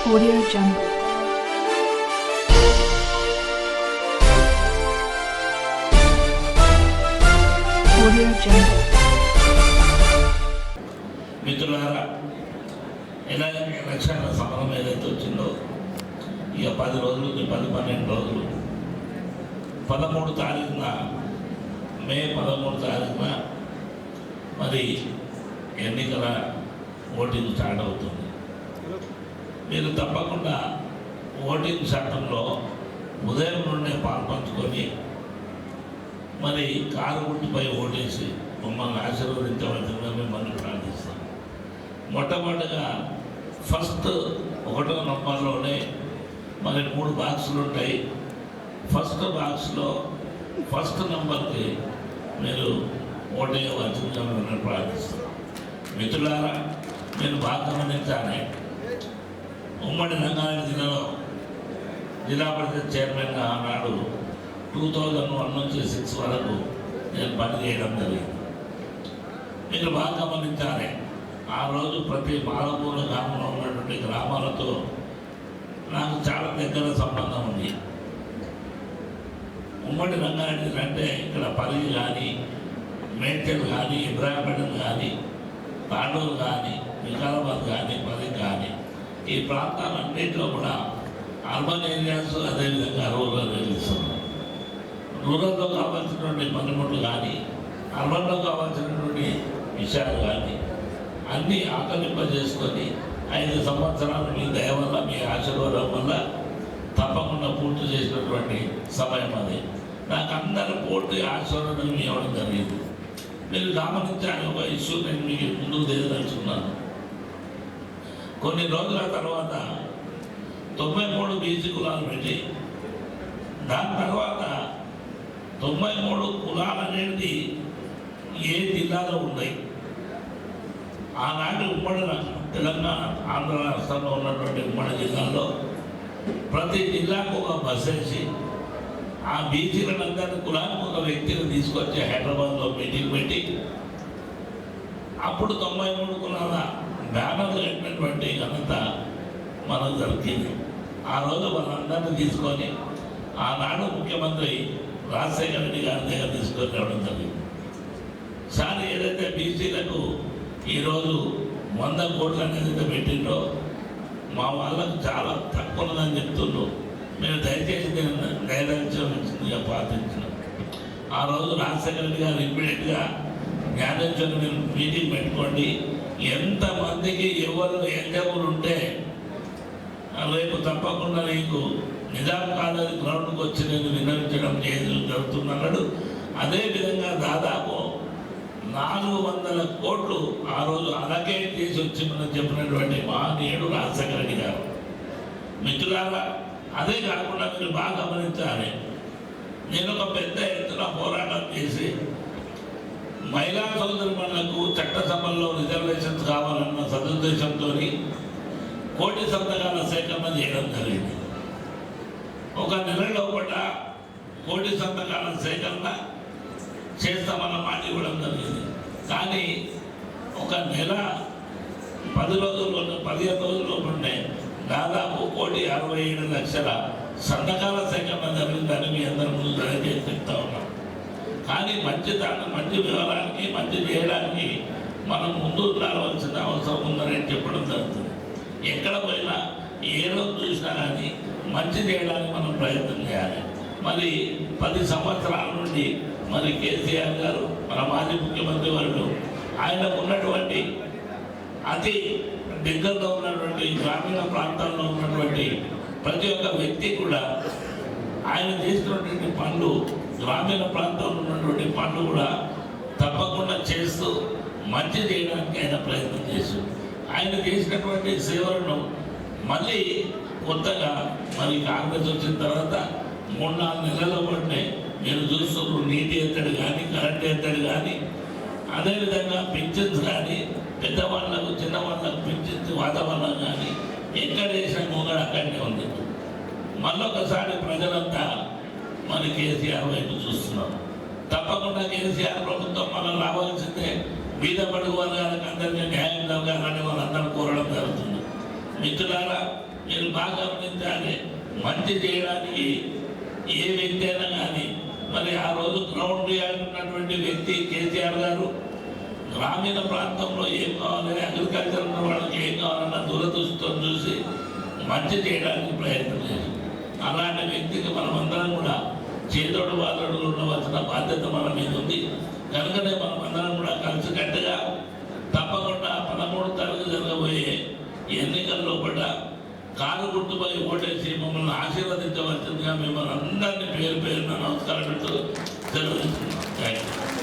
Audio Jungle. Audio Jungle. మిత్రులారా, ఎలక్షన్ల సమరం ఏదైతే వచ్చిందో ఇక 10 రోజులకి 10-12 రోజులు 13 తారీఖున మే 13 తారీఖున మరి ఎన్నికల ఓటింగ్ స్టార్ట్ అవుతుంది. మీరు తప్పకుండా ఓటింగ్ శాతంలో ఉదయం నుండే పాల్పంచుకొని మరి కారు గుర్తుపై ఓటేసి మమ్మల్ని ఆశీర్వదించవలసిందిగా మిమ్మల్ని ప్రార్థిస్తాం. మొట్టమొదటిగా ఫస్ట్ 1వ నంబర్లోనే మరి 3 బాక్సులు ఉంటాయి. ఫస్ట్ బాక్స్లో ఫస్ట్ నంబర్కి మీరు ఓటేయవలసిందిగా మిమ్మల్ని ప్రార్థిస్తాం. మిత్రులారా, మీరు బాగా గమనించాలి, ఉమ్మడి రంగారెడ్డి జిల్లాలో జిల్లా పరిషత్ చైర్మన్గా ఆనాడు 2001 నుంచి 6 వరకు నేను పనిచేయడం జరిగింది. మీరు బాగా గమనించాలి, ఆ రోజు ప్రతి మాలమూల గ్రామంలో ఉన్నటువంటి గ్రామాలతో నాకు చాలా దగ్గర సంబంధం ఉంది. ఉమ్మడి రంగారెడ్డి అంటే ఇక్కడ పరిగి కానీ, మేడ్చల్ కానీ, ఇబ్రాహీంపేట కానీ, తాండూరు కానీ, వికారాబాద్ కానీ, పది కానీ, ఈ ప్రాంతాలన్నింటిలో కూడా అర్బన్ ఏరియాస్, అదేవిధంగా రూరల్ ఏరియాస్ ఉన్నాయి. రూరల్లో కావాల్సినటువంటి పనిముట్లు కానీ, అర్బన్లో కావాల్సినటువంటి విషయాలు కానీ అన్నీ ఆకలింపజేసుకొని 5 సంవత్సరాలు మీ దయ వల్ల, మీ ఆశీర్వాదం వల్ల తప్పకుండా పూర్తి చేసినటువంటి సమయం అది. నాకు అందరూ పూర్తి ఆశీర్వాదం ఇవ్వడం జరిగింది. మీరు గమనించాలి, ఒక ఇష్యూ నేను మీకు ముందుకు తెలియదలుచుకున్నాను. కొన్ని రోజుల తర్వాత 93 బీసీ కులాలు పెట్టి దాని తర్వాత 93 కులాలు అనేది ఏ జిల్లాలో ఉన్నాయి. ఆనాటి ఉమ్మడి తెలంగాణ, ఆంధ్ర రాష్ట్రంలో ఉన్నటువంటి ఉమ్మడి జిల్లాలో ప్రతి జిల్లాకు ఒక బస్ వేసి ఆ బీసీలందరినీ కులానికి ఒక వ్యక్తిని తీసుకొచ్చి హైదరాబాద్లో మీటింగ్ పెట్టి అప్పుడు 93 కులాల బ్యానర్లు కట్టినటువంటి ఘనత మనకు దొరికింది. ఆ రోజు వాళ్ళందరినీ తీసుకొని ఆనాడు ముఖ్యమంత్రి రాజశేఖర రెడ్డి గారి దగ్గర తీసుకొని రావడం జరిగింది. సార్, ఏదైతే బీసీలకు ఈరోజు 100 కోట్లు అనేది పెట్టిండో మా వాళ్ళకు చాలా తక్కువ ఉందని చెప్తుండ్రు. మీరు దయచేసి దయచేసిందిగా ప్రార్థించిన ఆ రోజు రాజశేఖర రెడ్డి గారు ఇమ్మీడియట్గా జ్ఞానేశ్వరి మీటింగ్ పెట్టుకోండి, ఎంతమందికి ఎవరు ఎలిజిబుల్ ఉంటే రేపు తప్పకుండా నీకు నిజాం కాలేజీ గ్రౌండ్కి వచ్చి నేను విన్నవించడం జరుగుతుందన్నాడు. అదేవిధంగా దాదాపు 400 కోట్లు ఆ రోజు అలకేట్ చేసి వచ్చి మనం చెప్పినటువంటి మహనీయుడు రాజశేఖర రెడ్డి గారు. మిత్రులారా, అదే కాకుండా మీరు బాగా గమనించాలి, నేను ఒక పెద్ద ఎత్తున పోరాటం చేసి మహిళా సోదరులకు చట్టసభల్లో రిజర్వేషన్స్ కావాలన్న సదుద్దేశంతో 1 కోటి సంతకాల సేకరణ చేయడం జరిగింది. ఒక నెల లోపల 1 కోటి సంతకాల సేకరణ చేస్తామన్న మాట ఇవ్వడం జరిగింది. కానీ ఒక నెల 15 రోజుల లోపలనే దాదాపు 1,67,00,000 సంతకాల సేకరణ జరిగిందని మీ అందరి ముందు దయచేసి చెప్తా ఉన్నాం. కానీ మంచి వివరానికి, మంచి చేయడానికి మనం ముందు రావాల్సిన అవసరం ఉందని చెప్పడం జరుగుతుంది. ఎక్కడ పోయినా, ఏ రోజు చూసినా కానీ మంచి చేయడానికి మనం ప్రయత్నం చేయాలి. మరి 10 సంవత్సరాల నుండి మరి కేసీఆర్ గారు, మన మాజీ ముఖ్యమంత్రి వారు, ఆయనకు ఉన్నటువంటి అతి దగ్గరలో ఉన్నటువంటి గ్రామీణ ప్రాంతాల్లో ఉన్నటువంటి ప్రతి ఒక్క వ్యక్తి కూడా ఆయన చేసినటువంటి పనులు, గ్రామీణ ప్రాంతంలో ఉన్నటువంటి పనులు కూడా తప్పకుండా చేస్తూ మంచి చేయడానికి ఆయన ప్రయత్నం చేస్తూ ఆయన చేసినటువంటి సేవలను మళ్ళీ కొత్తగా మరి కాంగ్రెస్ వచ్చిన తర్వాత 3-4 నెలల పడినే మీరు చూస్తున్నారు. నీటి ఎత్తడి కానీ, కరెంట్ ఎత్తడి కానీ, అదేవిధంగా పింఛన్స్ కానీ, పెద్దవాళ్ళకు చిన్నవాళ్ళకు పింఛన్స్ వాతావరణం కానీ ఎక్కడ వేసిన మొగడు అక్కడనే ఉంది. మళ్ళొకసారి ప్రజలంతా మరి కేసీఆర్ వైపు చూస్తున్నారు. తప్పకుండా కేసీఆర్ ప్రభుత్వం మనం రావాల్సిందే. బీద బడుగు వర్గాలకు అందరికీ న్యాయం జరగాలని వాళ్ళందరూ కోరడం జరుగుతుంది. మిత్రులారా, మీరు బాగా గమనించాలి. మంచి చేయడానికి ఏ వ్యక్తి అయినా కానీ మరి ఆ రోజు గ్రౌండ్ రియాలిటీ ఉన్నటువంటి వ్యక్తి కేసీఆర్ గారు గ్రామీణ ప్రాంతంలో ఏం కావాలి, అగ్రికల్చర్ ఉన్న వాళ్ళకి ఏం కావాలన్న దూరదృష్టితో చూసి మంచి చేయడానికి ప్రయత్నం చేశారు. అలాంటి వ్యక్తికి మనమందరం కూడా చేదోడు వాదోడు ఉండవలసిన బాధ్యత మన మీద ఉంది. కనుకనే మనమందరం కూడా కలిసికట్టుగా తప్పకుండా 13 తారీఖు జరగబోయే ఎన్నికల్లో కూడా కారు గుర్తుపై ఓటేసి మమ్మల్ని ఆశీర్వదించవలసిందిగా మిమ్మల్ని అందరినీ పేరు పేరున నమస్కారం పెడుతూ జరుగుతుంది.